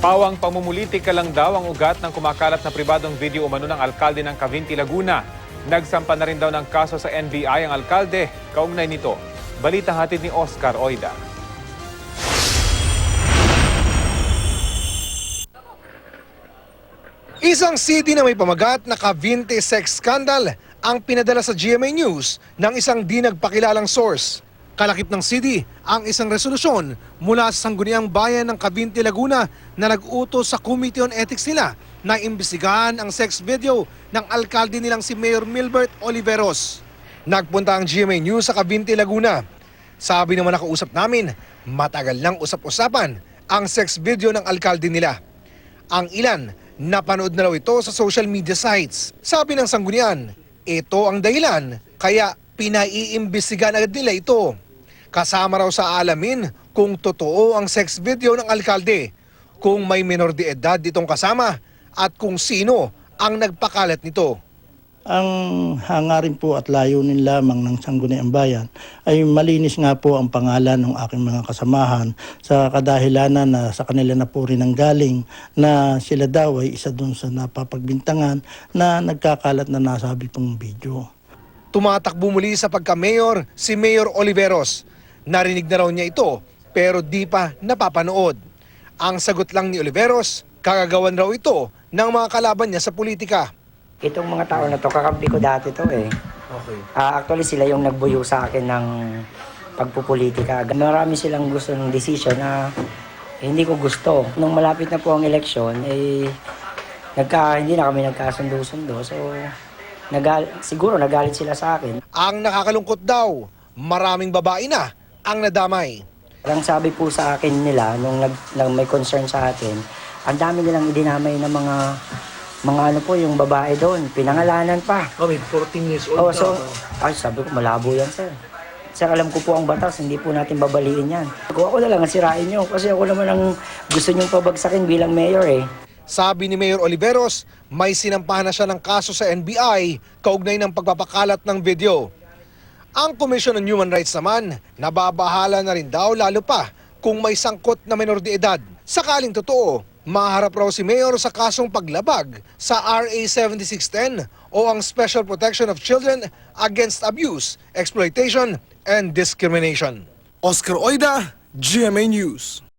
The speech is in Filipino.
Pawang pamumulitika lang daw ang ugat ng kumakalat na pribadong video umano ng alkalde ng Cavinti, Laguna. Nagsampa na rin daw ng kaso sa NBI ang alkalde. Kaugnay nito, balita hatid ni Oscar Oida. Isang CD na may pamagat na Cavinti sex scandal ang pinadala sa GMA News ng isang di nagpakilalang source. Kalakip ng CD ang isang resolusyon mula sa Sangguniang Bayan ng Cavinti, Laguna na nag-utos sa Committee on Ethics nila na imbestigahan ang sex video ng alkalde nilang si Mayor Milbert Oliveros. Nagpunta ang GMA News sa Cavinti, Laguna. Sabi naman nakausap namin, matagal nang usap-usapan ang sex video ng alkalde nila. Ang ilan, napanood na raw ito sa social media sites. Sabi ng Sanggunian, ito ang dahilan kaya pinaiimbestigahan agad nila ito. Kasama raw sa alamin kung totoo ang sex video ng alkalde, kung may minor de edad itong kasama at kung sino ang nagpakalat nito. Ang hangarin po at layunin lamang ng Sangguniang Bayan ay malinis nga po ang pangalan ng aking mga kasamahan sa kadahilanan na sa kanila na po rin ang galing na sila daw ay isa dun sa napapagbintangan na nagkakalat na nasabi pong video. Tumatakbo muli sa pagka-mayor si Mayor Oliveros. Narinig na raw niya ito pero di pa napapanood. Ang sagot lang ni Oliveros, kagagawan raw ito ng mga kalaban niya sa politika. Itong mga tao na to, kakampi ko dati to eh. Okay. Actually sila yung nagbuyo sa akin ng pagpupolitika. Marami silang gusto ng decision na hindi ko gusto. Nung malapit na po ang eleksyon, hindi na kami nagkasundo-sundo. So siguro nagalit sila sa akin. Ang nakakalungkot daw, maraming babae na ang nadamay. Ang sabi po sa akin nila, nung may concern sa atin, ang dami nilang idinamay ng mga ano po, yung babae doon, pinangalanan pa. Oh, may 14 years old Sabi ko, malabo yan, sir. Sir, alam ko po ang batas, hindi po natin babaliin yan. Ako na lang ang sirain nyo, kasi ako naman ang gusto nyong pabagsakin bilang mayor eh. Sabi ni Mayor Oliveros, may sinampahan na siya ng kaso sa NBI kaugnay ng pagpapakalat ng video. Ang Commission on Human Rights naman, nababahala na rin daw lalo pa kung may sangkot na menor de edad. Sakaling totoo, maharap raw si Mayor sa kasong paglabag sa RA 7610 o ang Special Protection of Children Against Abuse, Exploitation and Discrimination. Oscar Oida, GMA News.